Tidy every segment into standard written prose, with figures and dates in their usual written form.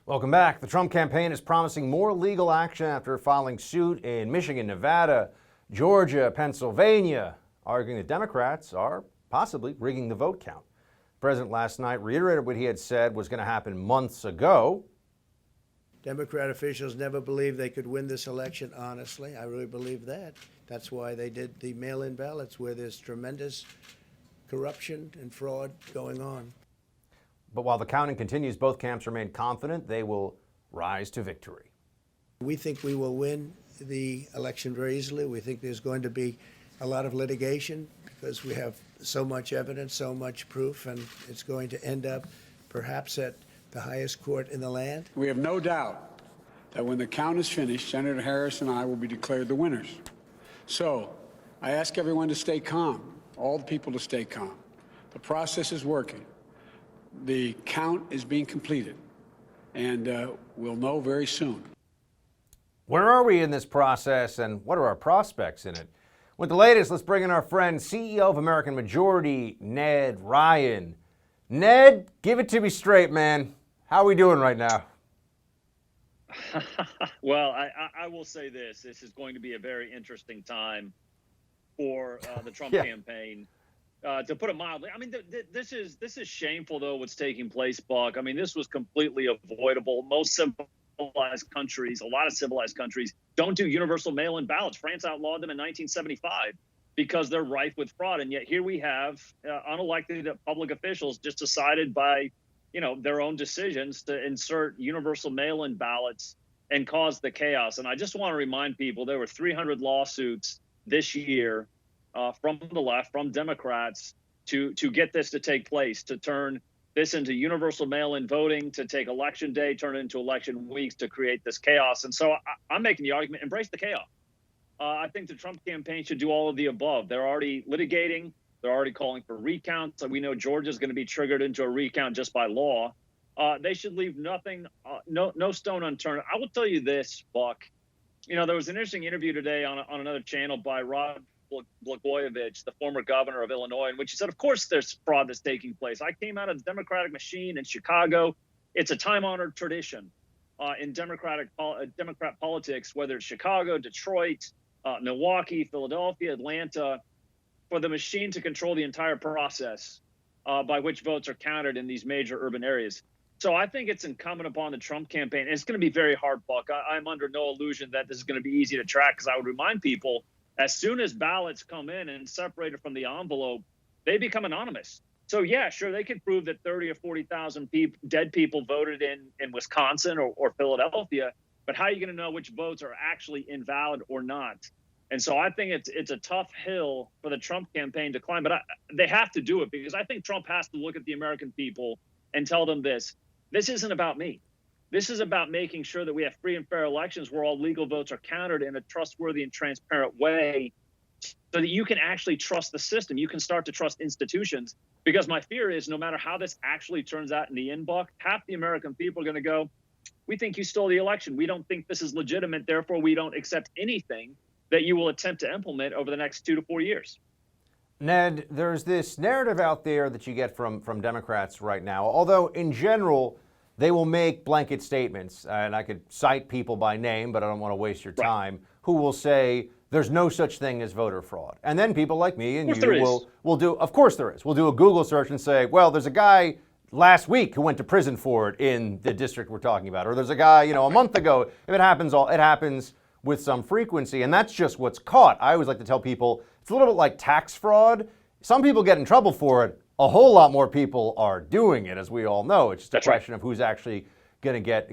Welcome back. The Trump campaign is promising more legal action after filing suit in Michigan, Nevada, Georgia, Pennsylvania, arguing that Democrats are possibly rigging the vote count. The president last night reiterated what he had said was going to happen months ago. Democrat officials never believed they could win this election honestly. I really believe that. That's why they did the mail-in ballots, where there's tremendous corruption and fraud going on. But while the counting continues, both camps remain confident they will rise to victory. We think we will win the election very easily. We think there's going to be a lot of litigation because we have so much evidence, so much proof, and it's going to end up perhaps at the highest court in the land. We have no doubt that when the count is finished, Senator Harris and I will be declared the winners. So I ask everyone to stay calm, all the people to stay calm. The process is working. The count is being completed, and we'll know very soon. Where are we in this process, and what are our prospects in it? With the latest, let's bring in our friend, CEO of American Majority, Ned Ryun. Ned, give it to me straight, man. How are we doing right now? Well, I will say this. This is going to be a very interesting time for the Trump campaign. To put it mildly, I mean, this is shameful, though, what's taking place, Buck. I mean, this was completely avoidable. Most civilized countries, a lot of civilized countries, don't do universal mail-in ballots. France outlawed them in 1975 because they're rife with fraud. And yet here we have unelected public officials just decided by, their own decisions to insert universal mail-in ballots and cause the chaos. And I just want to remind people there were 300 lawsuits this year from the left, from Democrats, to get this to take place, to turn this into universal mail-in voting, to take election day, turn it into election weeks, to create this chaos. And so I'm making the argument, embrace the chaos. I think the Trump campaign should do all of the above. They're already litigating. They're already calling for recounts. So we know Georgia's going to be triggered into a recount just by law. They should leave nothing, no stone unturned. I will tell you this, Buck. There was an interesting interview today on another channel by Rod Blagojevich, the former governor of Illinois, in which he said, of course, there's fraud that's taking place. I came out of the Democratic machine in Chicago. It's a time-honored tradition in Democrat politics, whether it's Chicago, Detroit, Milwaukee, Philadelphia, Atlanta, for the machine to control the entire process by which votes are counted in these major urban areas. So I think it's incumbent upon the Trump campaign. And it's going to be very hard, Buck. I'm under no illusion that this is going to be easy to track, because I would remind people, as soon as ballots come in and separated from the envelope, they become anonymous. So, yeah, sure, they could prove that 30 or 40,000 dead people voted in Wisconsin or Philadelphia, but how are you going to know which votes are actually invalid or not? And so I think it's a tough hill for the Trump campaign to climb, but they have to do it, because I think Trump has to look at the American people and tell them this isn't about me. This is about making sure that we have free and fair elections where all legal votes are counted in a trustworthy and transparent way, so that you can actually trust the system. You can start to trust institutions, because my fear is no matter how this actually turns out in the end, Buck, half the American people are going to go, we think you stole the election. We don't think this is legitimate. Therefore, we don't accept anything that you will attempt to implement over the next 2 to 4 years. Ned, there's this narrative out there that you get from Democrats right now, although in general, they will make blanket statements, and I could cite people by name, but I don't want to waste your time, who will say there's no such thing as voter fraud. And then people like me and you will do, of course there is. We'll do a Google search and say, well, there's a guy last week who went to prison for it in the district we're talking about, or there's a guy, a month ago. If it happens with some frequency, and that's just what's caught. I always like to tell people it's a little bit like tax fraud. Some people get in trouble for it. A whole lot more people are doing it, as we all know. It's just a question of who's actually going to get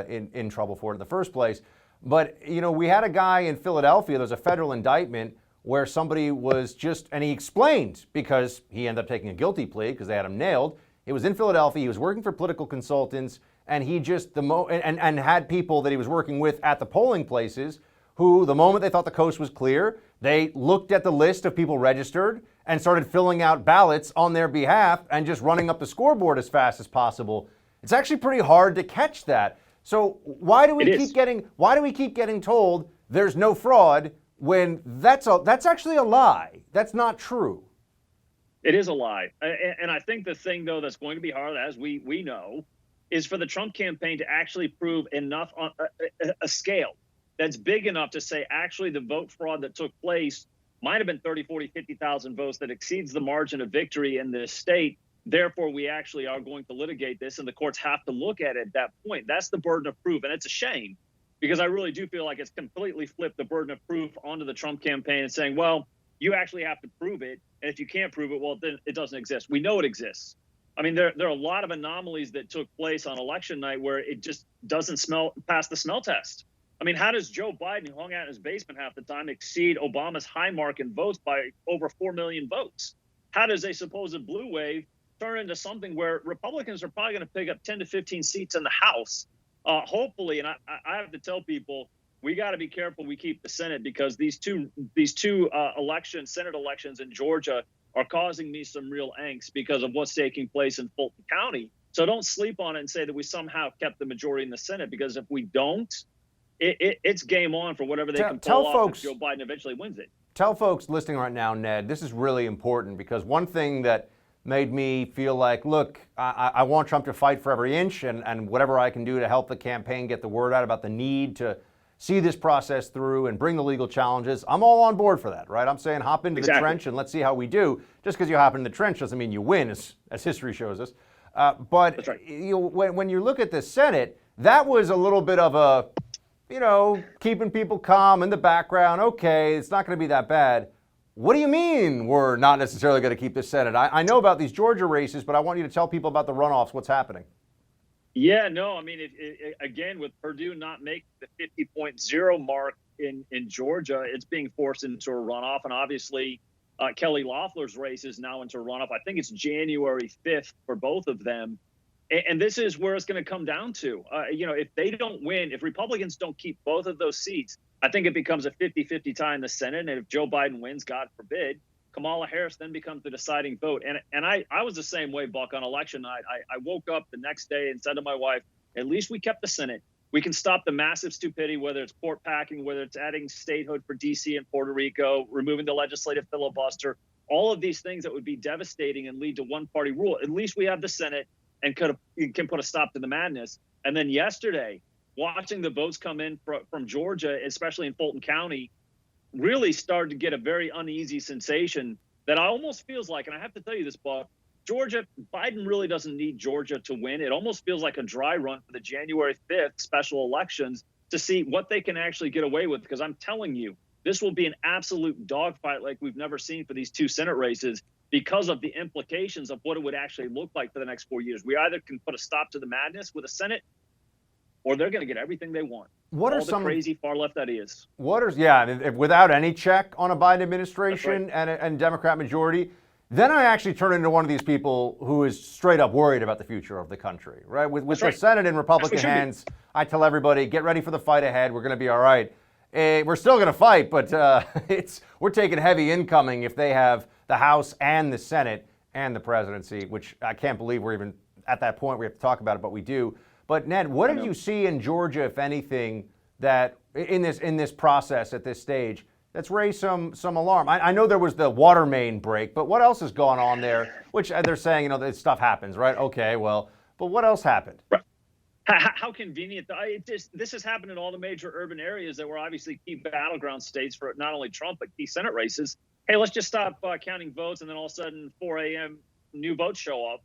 in trouble for it in the first place. But we had a guy in Philadelphia. There's a federal indictment where somebody was and he explained, because he ended up taking a guilty plea because they had him nailed. It was in Philadelphia. He was working for political consultants, and he just and had people that he was working with at the polling places who, the moment they thought the coast was clear, they looked at the list of people registered and started filling out ballots on their behalf and just running up the scoreboard as fast as possible. It's actually pretty hard to catch that. So why do we keep getting told there's no fraud when that's actually a lie? That's not true. It is a lie. And I think the thing, though, that's going to be hard, as we know, is for the Trump campaign to actually prove enough on a scale that's big enough to say, actually, the vote fraud that took place might have been 30, 40, 50,000 votes that exceeds the margin of victory in this state. Therefore, we actually are going to litigate this, and the courts have to look at it at that point. That's the burden of proof, and it's a shame because I really do feel like it's completely flipped the burden of proof onto the Trump campaign and saying, well, you actually have to prove it, and if you can't prove it, well, then it doesn't exist. We know it exists. I mean, there are a lot of anomalies that took place on election night where it just doesn't pass the smell test. I mean, how does Joe Biden, who hung out in his basement half the time, exceed Obama's high mark in votes by over 4 million votes? How does a supposed blue wave turn into something where Republicans are probably going to pick up 10 to 15 seats in the House? Hopefully, and I have to tell people, we got to be careful we keep the Senate because these two elections, Senate elections in Georgia, are causing me some real angst because of what's taking place in Fulton County. So don't sleep on it and say that we somehow kept the majority in the Senate, because if we don't, it's game on for whatever they can pull off if Joe Biden eventually wins it. Tell folks listening right now, Ned, this is really important because one thing that made me feel like, look, I want Trump to fight for every inch and whatever I can do to help the campaign get the word out about the need to see this process through and bring the legal challenges. I'm all on board for that, right? I'm saying hop into the trench and let's see how we do. Just because you hop in the trench doesn't mean you win, as history shows us. But That's right. When you look at the Senate, that was a little bit of a, keeping people calm in the background. Okay, it's not going to be that bad. What do you mean we're not necessarily going to keep the Senate? I know about these Georgia races, but I want you to tell people about the runoffs, what's happening. Yeah, no, I mean, again, with Purdue not making the 50.0 mark in Georgia, it's being forced into a runoff. And obviously, Kelly Loeffler's race is now into a runoff. I think it's January 5th for both of them. And this is where it's going to come down to. If they don't win, if Republicans don't keep both of those seats, I think it becomes a 50-50 tie in the Senate. And if Joe Biden wins, God forbid, Kamala Harris then becomes the deciding vote. And I was the same way, Buck, on election night. I woke up the next day and said to my wife, at least we kept the Senate. We can stop the massive stupidity, whether it's court packing, whether it's adding statehood for D.C. and Puerto Rico, removing the legislative filibuster, all of these things that would be devastating and lead to one-party rule. At least we have the Senate and can put a stop to the madness. And then yesterday, watching the votes come in from Georgia, especially in Fulton County, really started to get a very uneasy sensation that almost feels like, and I have to tell you this, Buck, Georgia, Biden really doesn't need Georgia to win. It almost feels like a dry run for the January 5th special elections to see what they can actually get away with. Because I'm telling you, this will be an absolute dogfight like we've never seen for these two Senate races because of the implications of what it would actually look like for the next 4 years. We either can put a stop to the madness with a Senate, or they're going to get everything they want. What all are the some crazy far left ideas? Without any check on a Biden administration and Democrat majority, then I actually turn into one of these people who is straight up worried about the future of the country, right? With the Senate in Republican hands, I tell everybody, get ready for the fight ahead. We're going to be all right. We're still going to fight, but we're taking heavy incoming if they have the House and the Senate and the presidency, which I can't believe we're even at that point. We have to talk about it, but we do. But Ned, what did you see in Georgia, if anything, that in this process at this stage that's raised some alarm? I know there was the water main break, but what else has gone on there? Which they're saying, this stuff happens, right? Okay, well, but what else happened? Right. How convenient. This has happened in all the major urban areas that were obviously key battleground states for not only Trump, but key Senate races. Hey, let's just stop counting votes, and then all of a sudden 4 a.m. new votes show up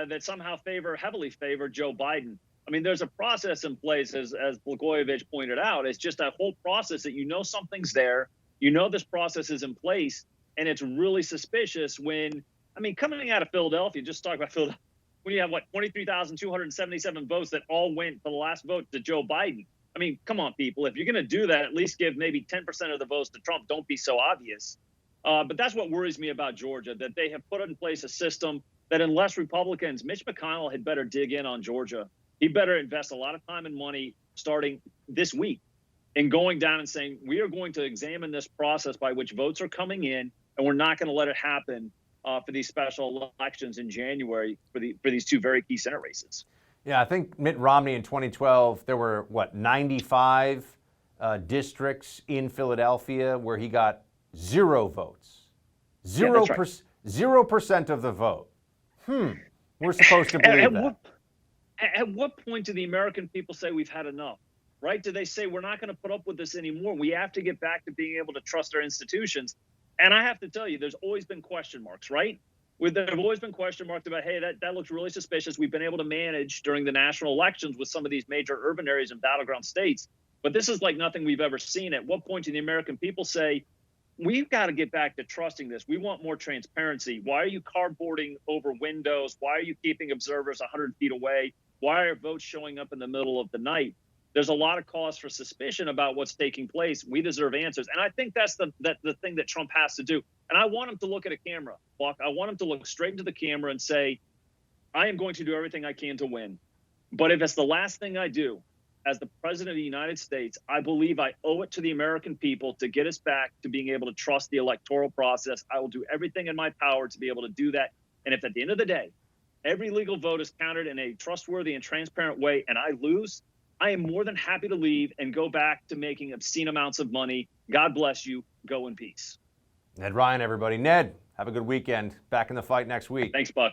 that somehow heavily favor Joe Biden. I mean, there's a process in place, as Blagojevich pointed out. It's just a whole process that something's there. This process is in place, and it's really suspicious when, coming out of Philadelphia, just talk about Philadelphia, when you have, 23,277 votes that all went for the last vote to Joe Biden. Come on, people. If you're going to do that, at least give maybe 10% of the votes to Trump. Don't be so obvious. But that's what worries me about Georgia, that they have put in place a system that unless Republicans, Mitch McConnell had better dig in on Georgia. He better invest a lot of time and money starting this week in going down and saying, we are going to examine this process by which votes are coming in, and we're not going to let it happen for these special elections in January for these two very key Senate races. Yeah, I think Mitt Romney in 2012, there were, 95 districts in Philadelphia where he got 0 votes. 0% of the vote. We're supposed to believe that. At what point do the American people say we've had enough? Right? Do they say we're not going to put up with this anymore? We have to get back to being able to trust our institutions. And I have to tell you, there's always been question marks, right? There have always been question marks about, hey, that looks really suspicious. We've been able to manage during the national elections with some of these major urban areas and battleground states. But this is like nothing we've ever seen. At what point do the American people say, we've got to get back to trusting this? We want more transparency. Why are you cardboarding over windows? Why are you keeping observers 100 feet away? Why are votes showing up in the middle of the night? There's a lot of cause for suspicion about what's taking place. We deserve answers. And I think that's the thing that Trump has to do. And I want him to look at a camera, Buck. I want him to look straight into the camera and say, I am going to do everything I can to win. But if it's the last thing I do as the president of the United States, I believe I owe it to the American people to get us back to being able to trust the electoral process. I will do everything in my power to be able to do that. And if at the end of the day, every legal vote is counted in a trustworthy and transparent way, and I lose, I am more than happy to leave and go back to making obscene amounts of money. God bless you. Go in peace. Ned Ryun, everybody. Ned, have a good weekend. Back in the fight next week. Thanks, Buck.